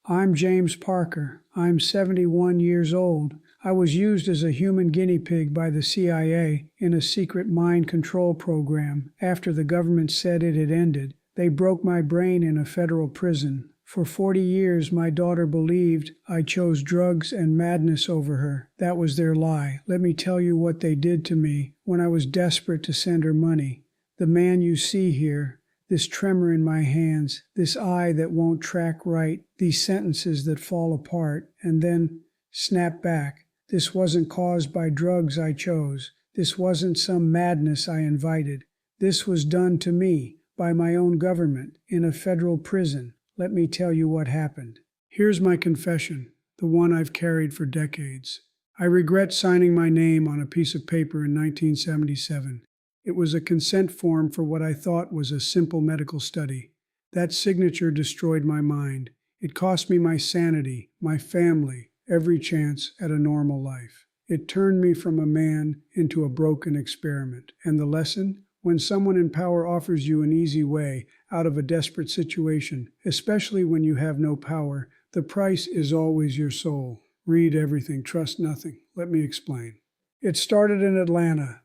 I'm James Parker. I'm 71 years old. I was used as a human guinea pig by the CIA in a secret mind control program. After the government said it had ended, they broke my brain in a federal prison. For 40 years, my daughter believed I chose drugs and madness over her. That was their lie. Let me tell you what they did to me when I was desperate to send her money. The man you see here, this tremor in my hands, this eye that won't track right, these sentences that fall apart and then snap back. This wasn't caused by drugs I chose. This wasn't some madness I invited. This was done to me by my own government in a federal prison. Let me tell you what happened. Here's my confession, the one I've carried for decades. I regret signing my name on a piece of paper in 1977. It was a consent form for what I thought was a simple medical study. That signature destroyed my mind. It cost me my sanity, my family, every chance at a normal life. It turned me from a man into a broken experiment. And the lesson? When someone in power offers you an easy way out of a desperate situation, especially when you have no power, the price is always your soul. Read everything, trust nothing. Let me explain. It started in Atlanta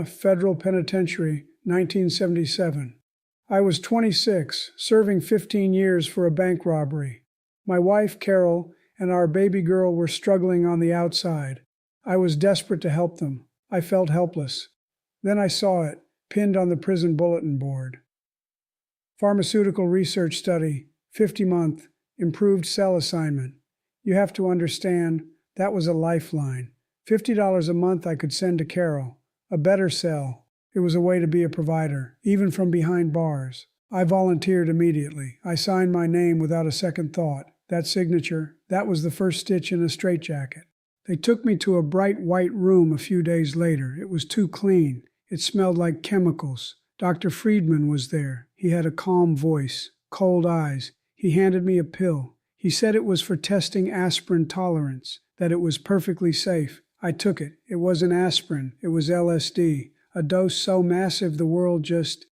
Federal Penitentiary, 1977. I was 26, serving 15 years for a bank robbery. My wife, Carol, and our baby girl were struggling on the outside. I was desperate to help them. I felt helpless. Then I saw it, pinned on the prison bulletin board. Pharmaceutical research study, 50-month, improved cell assignment. You have to understand, that was a lifeline. $50 a month I could send to Carol. A better cell. It was a way to be a provider, even from behind bars. I volunteered immediately. I signed my name without a second thought. That signature, that was the first stitch in a straitjacket. They took me to a bright white room a few days later. It was too clean. It smelled like chemicals. Dr. Friedman was there. He had a calm voice, cold eyes. He handed me a pill. He said it was for testing aspirin tolerance, that it was perfectly safe. I took it. It wasn't aspirin. It was LSD. A dose so massive the world just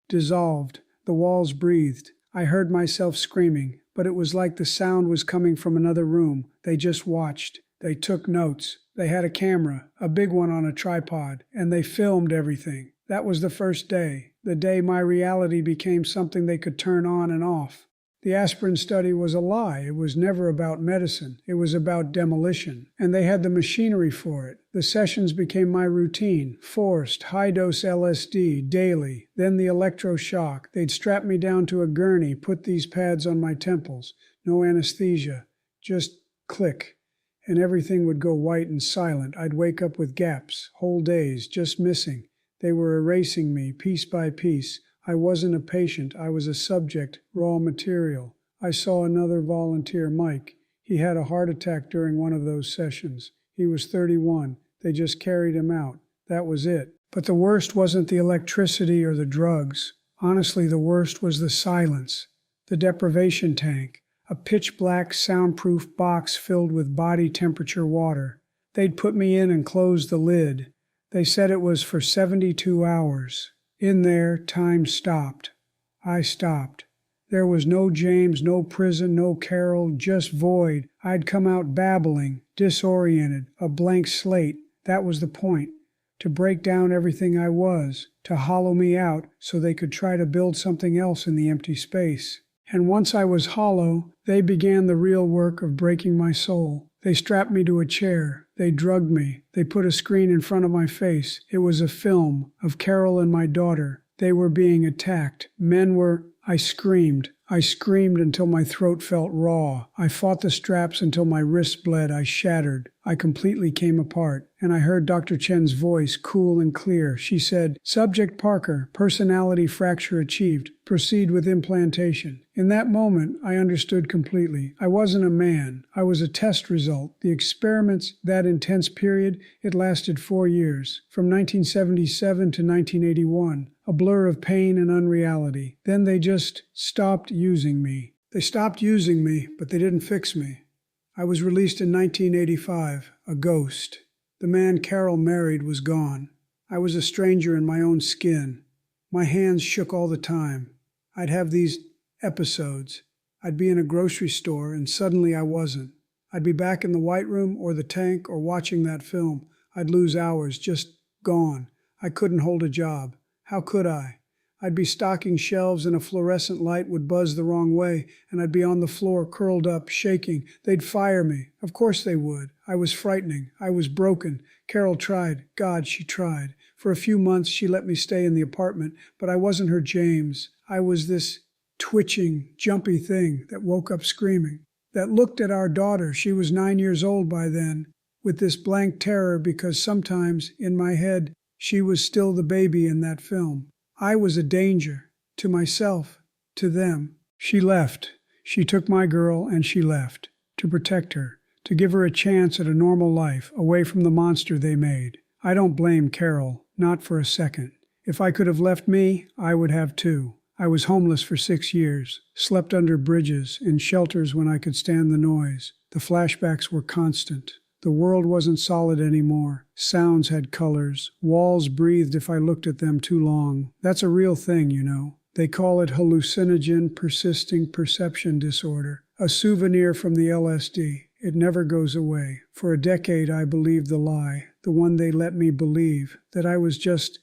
dissolved. The walls breathed. I heard myself screaming, but it was like the sound was coming from another room. They just watched. They took notes. They had a camera, a big one on a tripod, and they filmed everything. That was the first day, the day my reality became something they could turn on and off. The aspirin study was a lie. It was never about medicine. It was about demolition. And they had the machinery for it. The sessions became my routine. Forced, high-dose LSD, daily. Then the electroshock. They'd strap me down to a gurney, put these pads on my temples. No anesthesia. Just click. And everything would go white and silent. I'd wake up with gaps, whole days, just missing. They were erasing me, piece by piece. I wasn't a patient, I was a subject, raw material. I saw another volunteer, Mike. He had a heart attack during one of those sessions. He was 31. They just carried him out. That was it. But the worst wasn't the electricity or the drugs. Honestly, the worst was the silence. The deprivation tank. A pitch-black, soundproof box filled with body temperature water. They'd put me in and close the lid. They said it was for 72 hours. In there, time stopped. I stopped. There was no James, no prison, no Carol, just void. I'd come out babbling, disoriented, a blank slate. That was the point. To break down everything I was, to hollow me out so they could try to build something else in the empty space. And once I was hollow, they began the real work of breaking my soul. They strapped me to a chair. They drugged me. They put a screen in front of my face. It was a film of Carol and my daughter. They were being attacked. Men were... I screamed. I screamed until my throat felt raw. I fought the straps until my wrists bled. I shattered. I completely came apart. And I heard Dr. Chen's voice, cool and clear. She said, "Subject Parker, personality fracture achieved. Proceed with implantation." In that moment, I understood completely. I wasn't a man. I was a test result. The experiments, that intense period, it lasted 4 years, from 1977 to 1981. A blur of pain and unreality. Then they just stopped using me. They stopped using me, but they didn't fix me. I was released in 1985, a ghost. The man Carol married was gone. I was a stranger in my own skin. My hands shook all the time. I'd have these episodes. I'd be in a grocery store and suddenly I wasn't. I'd be back in the White Room or the tank or watching that film. I'd lose hours, just gone. I couldn't hold a job. How could I? I'd be stocking shelves and a fluorescent light would buzz the wrong way, and I'd be on the floor, curled up, shaking. They'd fire me. Of course they would. I was frightening. I was broken. Carol tried. God, she tried. For a few months, she let me stay in the apartment, but I wasn't her James. I was this twitching, jumpy thing that woke up screaming, that looked at our daughter, she was 9 years old by then, with this blank terror because sometimes, in my head, she was still the baby in that film. I was a danger, to myself, to them. She left. She took my girl and she left, to protect her, to give her a chance at a normal life, away from the monster they made. I don't blame Carol, not for a second. If I could have left me, I would have too. I was homeless for 6 years, slept under bridges, in shelters when I could stand the noise. The flashbacks were constant. The world wasn't solid anymore. Sounds had colors. Walls breathed if I looked at them too long. That's a real thing, you know. They call it hallucinogen persisting perception disorder, a souvenir from the LSD. It never goes away. For a decade I believed the lie, the one they let me believe, that I was just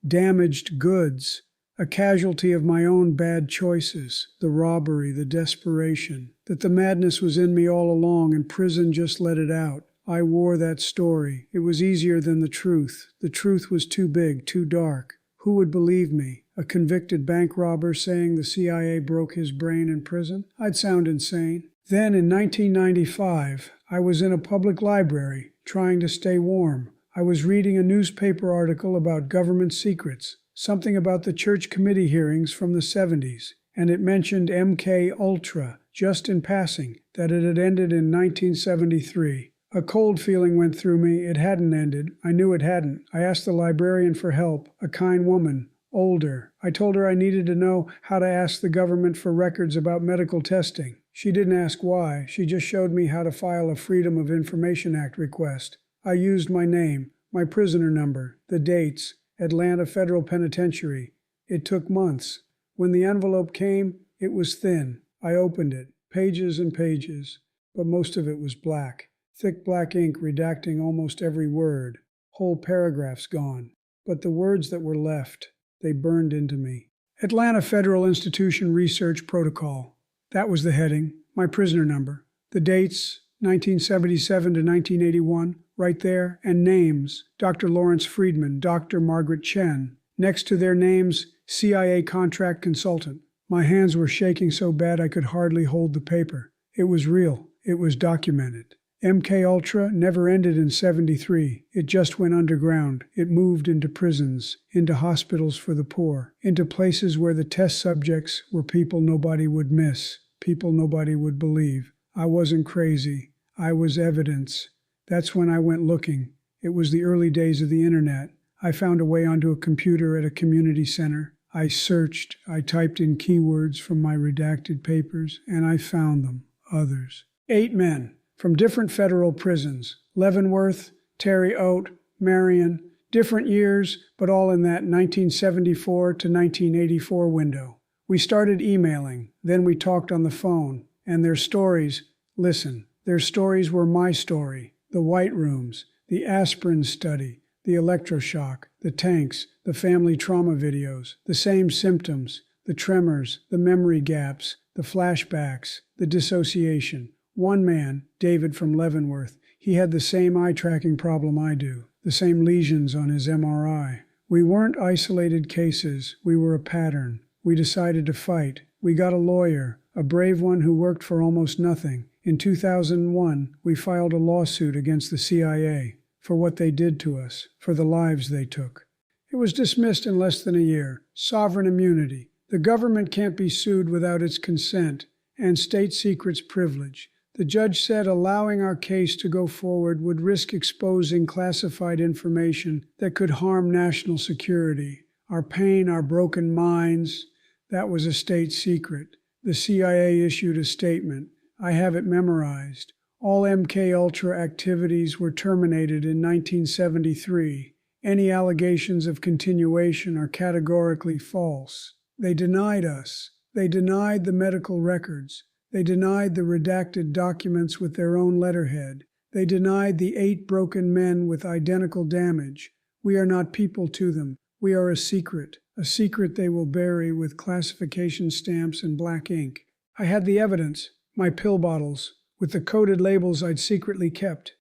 damaged goods, a casualty of my own bad choices, the robbery, the desperation, that the madness was in me all along and prison just let it out. I wore that story. It was easier than the truth. The truth was too big, too dark. Who would believe me? A convicted bank robber saying the CIA broke his brain in prison? I'd sound insane. Then in 1995, I was in a public library, trying to stay warm. I was reading a newspaper article about government secrets, something about the church committee hearings from the 70s, and it mentioned MK Ultra, just in passing, that it had ended in 1973. A cold feeling went through me. It hadn't ended. I knew it hadn't. I asked the librarian for help, a kind woman, older. I told her I needed to know how to ask the government for records about medical testing. She didn't ask why. She just showed me how to file a Freedom of Information Act request. I used my name, my prisoner number, the dates, Atlanta Federal Penitentiary. It took months. When the envelope came, it was thin. I opened it, pages and pages, but most of it was black. Thick black ink redacting almost every word. Whole paragraphs gone. But the words that were left, they burned into me. Atlanta Federal Institution Research Protocol. That was the heading. My prisoner number. The dates, 1977 to 1981, right there. And names. Dr. Lawrence Friedman, Dr. Margaret Chen. Next to their names, CIA contract consultant. My hands were shaking so bad I could hardly hold the paper. It was real. It was documented. MK Ultra never ended in 73. It just went underground. It moved into prisons, into hospitals for the poor, into places where the test subjects were people nobody would miss, people nobody would believe. I wasn't crazy. I was evidence. That's when I went looking. It was the early days of the internet. I found a way onto a computer at a community center. I searched. I typed in keywords from my redacted papers, and I found them. Others. 8 men. From different federal prisons, Leavenworth, Terre Haute, Marion, different years, but all in that 1974 to 1984 window. We started emailing, then we talked on the phone, and their stories, listen, their stories were my story, the White Rooms, the aspirin study, the electroshock, the tanks, the family trauma videos, the same symptoms, the tremors, the memory gaps, the flashbacks, the dissociation. One man, David from Leavenworth, he had the same eye tracking problem I do, the same lesions on his MRI. We weren't isolated cases, we were a pattern. We decided to fight. We got a lawyer, a brave one who worked for almost nothing. In 2001, we filed a lawsuit against the CIA for what they did to us, for the lives they took. It was dismissed in less than a year. Sovereign immunity. The government can't be sued without its consent, and state secrets privilege. The judge said allowing our case to go forward would risk exposing classified information that could harm national security. Our pain, our broken minds, that was a state secret. The CIA issued a statement. I have it memorized. All MK Ultra activities were terminated in 1973. Any allegations of continuation are categorically false. They denied us. They denied the medical records. They denied the redacted documents with their own letterhead. They denied the 8 broken men with identical damage. We are not people to them. We are a secret they will bury with classification stamps and black ink. I had the evidence, my pill bottles, with the coded labels I'd secretly kept.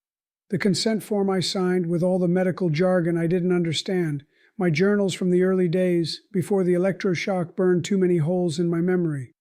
The consent form I signed with all the medical jargon I didn't understand. My journals from the early days, before the electroshock burned too many holes in my memory.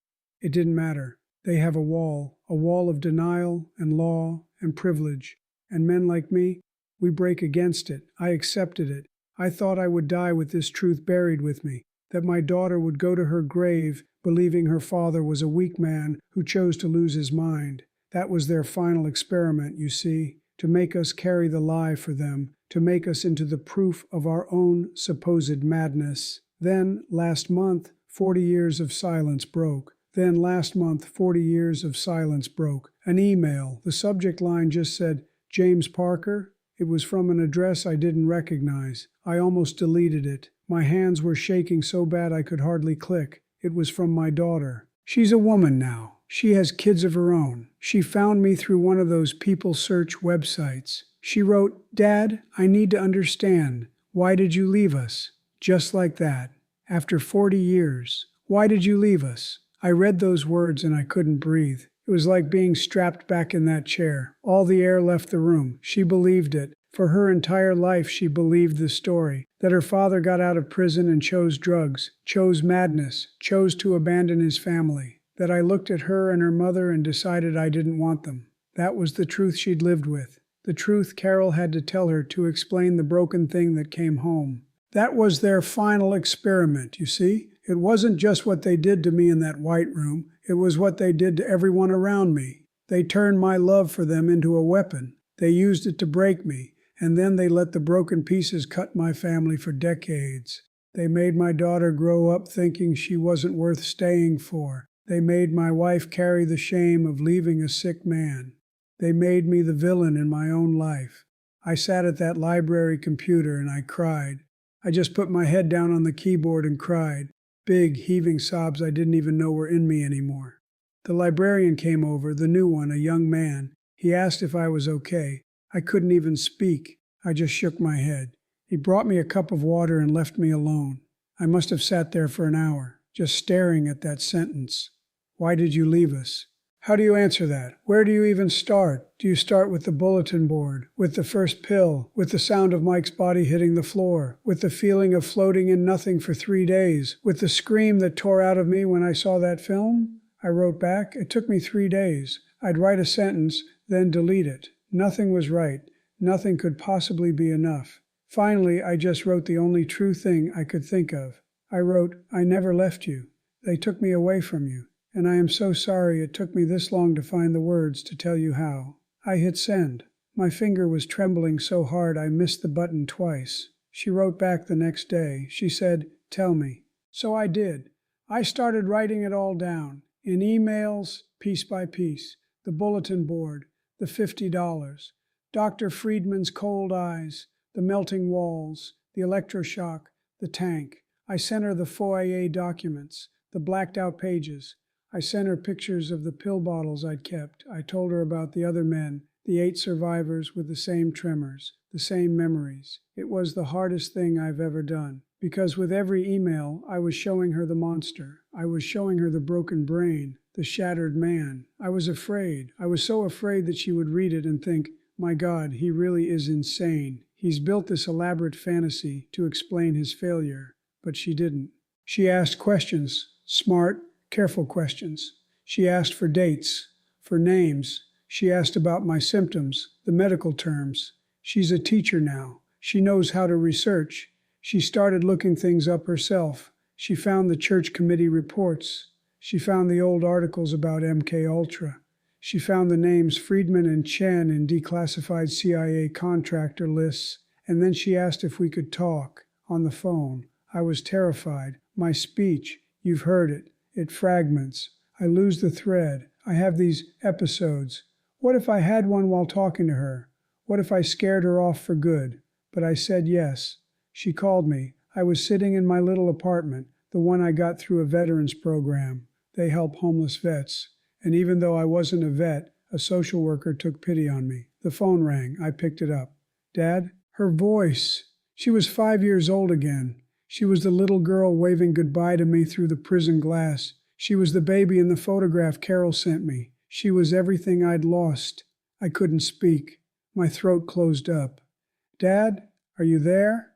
It didn't matter. They have a wall of denial and law and privilege. And men like me, we break against it. I accepted it. I thought I would die with this truth buried with me, that my daughter would go to her grave believing her father was a weak man who chose to lose his mind. That was their final experiment, you see, to make us carry the lie for them, to make us into the proof of our own supposed madness. Then, last month, 40 years of silence broke. An email. The subject line just said, James Parker. It was from an address I didn't recognize. I almost deleted it. My hands were shaking so bad I could hardly click. It was from my daughter. She's a woman now. She has kids of her own. She found me through one of those people search websites. She wrote, Dad, I need to understand. Why did you leave us? Just like that. After 40 years. Why did you leave us? I read those words and I couldn't breathe. It was like being strapped back in that chair. All the air left the room. She believed it. For her entire life she believed the story, that her father got out of prison and chose drugs, chose madness, chose to abandon his family, that I looked at her and her mother and decided I didn't want them. That was the truth she'd lived with, the truth Carol had to tell her to explain the broken thing that came home. That was their final experiment, you see? It wasn't just what they did to me in that white room, it was what they did to everyone around me. They turned my love for them into a weapon. They used it to break me. And then they let the broken pieces cut my family for decades. They made my daughter grow up thinking she wasn't worth staying for. They made my wife carry the shame of leaving a sick man. They made me the villain in my own life. I sat at that library computer and I cried. I just put my head down on the keyboard and cried. Big, heaving sobs I didn't even know were in me anymore. The librarian came over, the new one, a young man. He asked if I was okay. I couldn't even speak. I just shook my head. He brought me a cup of water and left me alone. I must have sat there for an hour, just staring at that sentence. Why did you leave us? How do you answer that? Where do you even start? Do you start with the bulletin board, with the first pill, with the sound of Mike's body hitting the floor, with the feeling of floating in nothing for 3 days, with the scream that tore out of me when I saw that film? I wrote back, it took me 3 days. I'd write a sentence, then delete it. Nothing was right. Nothing could possibly be enough. Finally, I just wrote the only true thing I could think of. I wrote, I never left you. They took me away from you. And I am so sorry it took me this long to find the words to tell you how. I hit send. My finger was trembling so hard I missed the button twice. She wrote back the next day. She said, tell me. So I did. I started writing it all down. In emails, piece by piece. The bulletin board. The $50, Dr. Friedman's cold eyes, the melting walls, the electroshock, the tank. I sent her the foyer documents, the blacked out pages. I sent her pictures of the pill bottles I'd kept. I told her about the other men, the 8 survivors with the same tremors, the same memories. It was the hardest thing I've ever done, because with every email I was showing her the monster. I was showing her the broken brain, the shattered man. I was afraid. I was so afraid that she would read it and think, my God, he really is insane. He's built this elaborate fantasy to explain his failure. But she didn't. She asked questions, smart, careful questions. She asked for dates, for names. She asked about my symptoms, the medical terms. She's a teacher now. She knows how to research. She started looking things up herself. She found the church committee reports. She found the old articles about MK Ultra. She found the names Friedman and Chen in declassified CIA contractor lists, and then she asked if we could talk on the phone. I was terrified. My speech, you've heard it. It fragments. I lose the thread. I have these episodes. What if I had one while talking to her? What if I scared her off for good? But I said yes. She called me. I was sitting in my little apartment, the one I got through a veterans program. They help homeless vets. And even though I wasn't a vet, a social worker took pity on me. The phone rang. I picked it up. Dad? Her voice. She was 5 years old again. She was the little girl waving goodbye to me through the prison glass. She was the baby in the photograph Carol sent me. She was everything I'd lost. I couldn't speak. My throat closed up. Dad, are you there?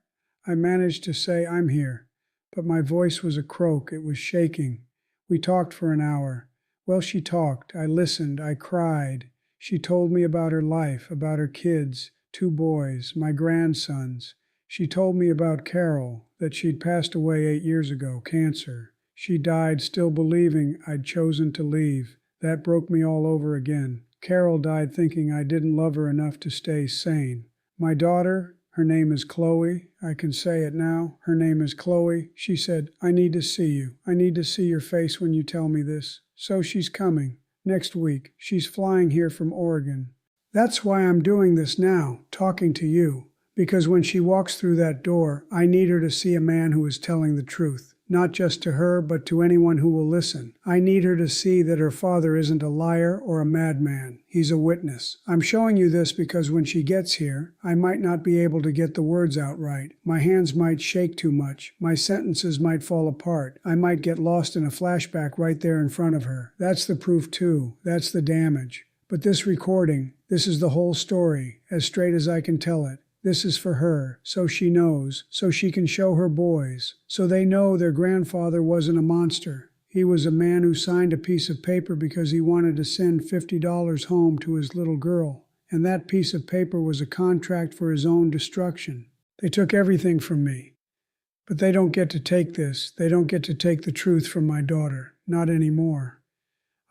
I managed to say, I'm here. But my voice was a croak. It was shaking. We talked for an hour. Well, she talked. I listened. I cried. She told me about her life, about her kids, 2 boys, my grandsons. She told me about Carol, that she'd passed away 8 years ago, cancer. She died still believing I'd chosen to leave. That broke me all over again. Carol died thinking I didn't love her enough to stay sane. My daughter, her name is Chloe. I can say it now. Her name is Chloe. She said, I need to see you. I need to see your face when you tell me this. So she's coming. Next week. She's flying here from Oregon. That's why I'm doing this now, talking to you. Because when she walks through that door, I need her to see a man who is telling the truth. Not just to her, but to anyone who will listen. I need her to see that her father isn't a liar or a madman. He's a witness. I'm showing you this because when she gets here, I might not be able to get the words out right. My hands might shake too much. My sentences might fall apart. I might get lost in a flashback right there in front of her. That's the proof too. That's the damage. But this recording, this is the whole story, as straight as I can tell it. This is for her, so she knows, so she can show her boys, so they know their grandfather wasn't a monster. He was a man who signed a piece of paper because he wanted to send $50 home to his little girl, and that piece of paper was a contract for his own destruction. They took everything from me, but they don't get to take this. They don't get to take the truth from my daughter, not anymore.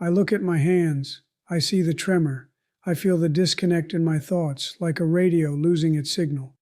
I look at my hands. I see the tremor. I feel the disconnect in my thoughts, like a radio losing its signal.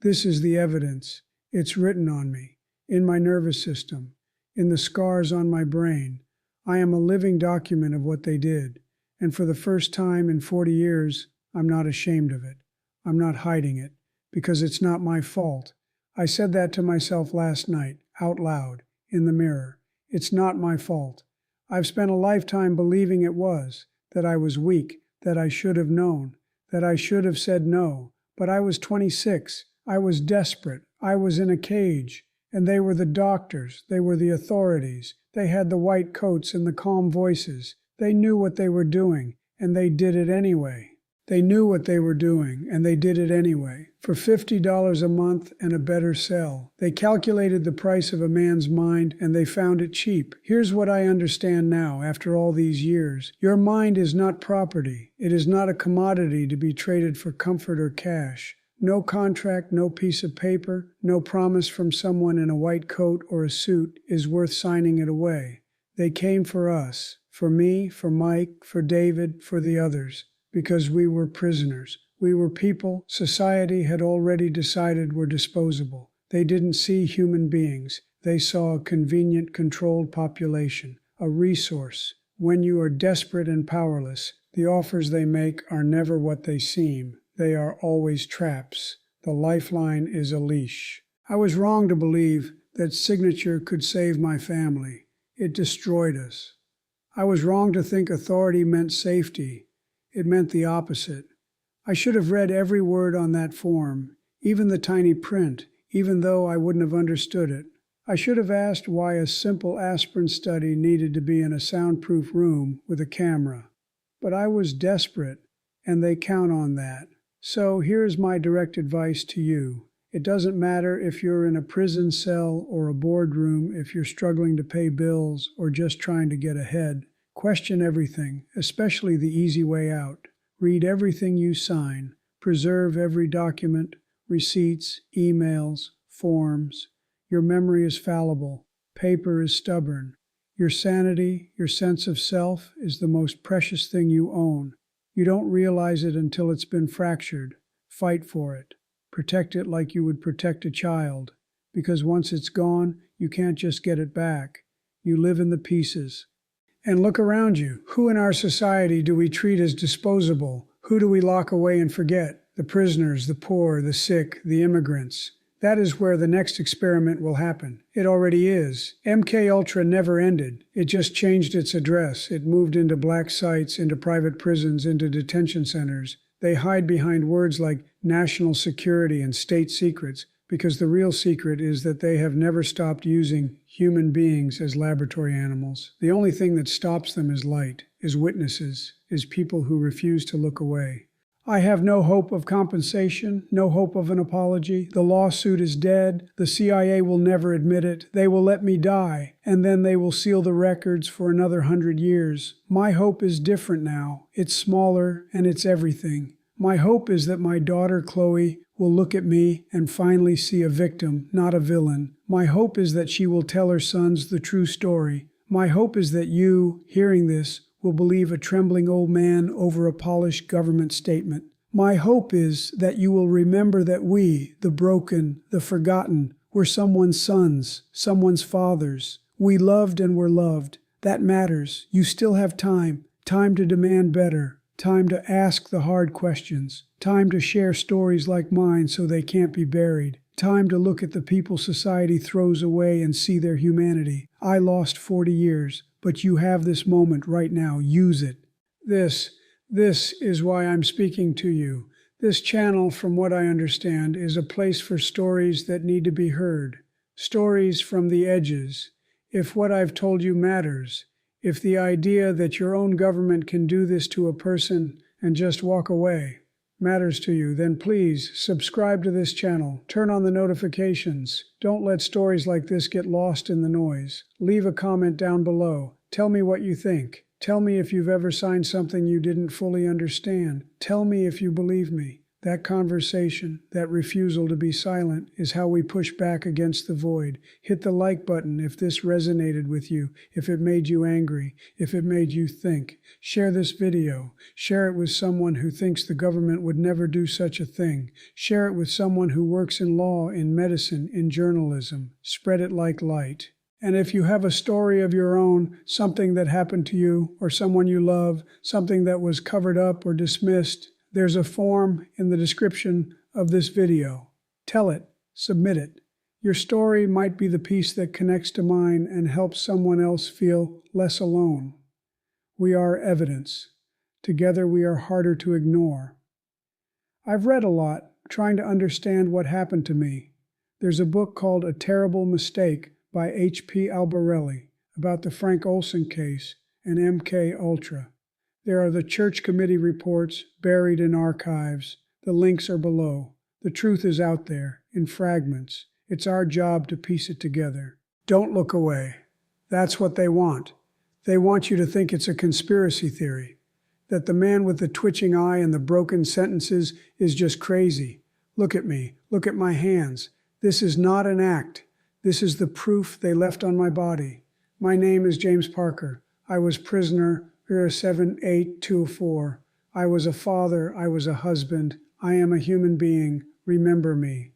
This is the evidence. It's written on me, in my nervous system, in the scars on my brain. I am a living document of what they did, and for the first time in 40 years, I'm not ashamed of it. I'm not hiding it, because it's not my fault. I said that to myself last night, out loud, in the mirror. It's not my fault. I've spent a lifetime believing it was, that I was weak, that I should have known, that I should have said no. But I was 26. I was desperate. I was in a cage. And they were the doctors. They were the authorities. They had the white coats and the calm voices. They knew what they were doing, and they did it anyway. They knew what they were doing, and they did it anyway. For $50 a month and a better cell. They calculated the price of a man's mind, and they found it cheap. Here's what I understand now, after all these years. Your mind is not property. It is not a commodity to be traded for comfort or cash. No contract, no piece of paper, no promise from someone in a white coat or a suit is worth signing it away. They came for us. For me, for Mike, for David, for the others. Because we were prisoners. We were people society had already decided were disposable. They didn't see human beings. They saw a convenient, controlled population, a resource. When you are desperate and powerless, the offers they make are never what they seem. They are always traps. The lifeline is a leash. I was wrong to believe that signature could save my family. It destroyed us. I was wrong to think authority meant safety. It meant the opposite. I should have read every word on that form, even the tiny print, even though I wouldn't have understood it. I should have asked why a simple aspirin study needed to be in a soundproof room with a camera. But I was desperate, and they count on that. So here's my direct advice to you. It doesn't matter if you're in a prison cell or a boardroom, if you're struggling to pay bills or just trying to get ahead. Question everything, especially the easy way out. Read everything you sign. Preserve every document, receipts, emails, forms. Your memory is fallible. Paper is stubborn. Your sanity, your sense of self, is the most precious thing you own. You don't realize it until it's been fractured. Fight for it. Protect it like you would protect a child. Because once it's gone, you can't just get it back. You live in the pieces. And look around you. Who in our society do we treat as disposable? Who do we lock away and forget? The prisoners, the poor, the sick, the immigrants. That is where the next experiment will happen. It already is. MK Ultra never ended. It just changed its address. It moved into black sites, into private prisons, into detention centers. They hide behind words like national security and state secrets, because the real secret is that they have never stopped using human beings as laboratory animals. The only thing that stops them is light, is witnesses, is people who refuse to look away. I have no hope of compensation, no hope of an apology. The lawsuit is dead. The CIA will never admit it. They will let me die, and then they will seal the records for another 100 years. My hope is different now. It's smaller, and it's everything. My hope is that my daughter, Chloe, will look at me and finally see a victim, not a villain. My hope is that she will tell her sons the true story. My hope is that you, hearing this, will believe a trembling old man over a polished government statement. My hope is that you will remember that we, the broken, the forgotten, were someone's sons, someone's fathers. We loved and were loved. That matters. You still have time. Time to demand better. Time to ask the hard questions. Time to share stories like mine so they can't be buried. Time to look at the people society throws away and see their humanity. I lost 40 years. But you have this moment right now. Use it. This is why I'm speaking to you. This channel, from what I understand, is a place for stories that need to be heard. Stories from the edges. If what I've told you matters, if the idea that your own government can do this to a person and just walk away matters to you, then please subscribe to this channel. Turn on the notifications. Don't let stories like this get lost in the noise. Leave a comment down below. Tell me what you think. Tell me if you've ever signed something you didn't fully understand. Tell me if you believe me. That conversation, that refusal to be silent, is how we push back against the void. Hit the like button if this resonated with you, if it made you angry, if it made you think. Share this video. Share it with someone who thinks the government would never do such a thing. Share it with someone who works in law, in medicine, in journalism. Spread it like light. And if you have a story of your own, something that happened to you or someone you love, something that was covered up or dismissed, there's a form in the description of this video. Tell it. Submit it. Your story might be the piece that connects to mine and helps someone else feel less alone. We are evidence. Together we are harder to ignore. I've read a lot, trying to understand what happened to me. There's a book called A Terrible Mistake by H.P. Albarelli about the Frank Olson case and MK Ultra. There are the Church Committee reports buried in archives. The links are below. The truth is out there, in fragments. It's our job to piece it together. Don't look away. That's what they want. They want you to think it's a conspiracy theory, that the man with the twitching eye and the broken sentences is just crazy. Look at me. Look at my hands. This is not an act. This is the proof they left on my body. My name is James Parker. I was prisoner 07824. I was a father. I was a husband. I am a human being. Remember me.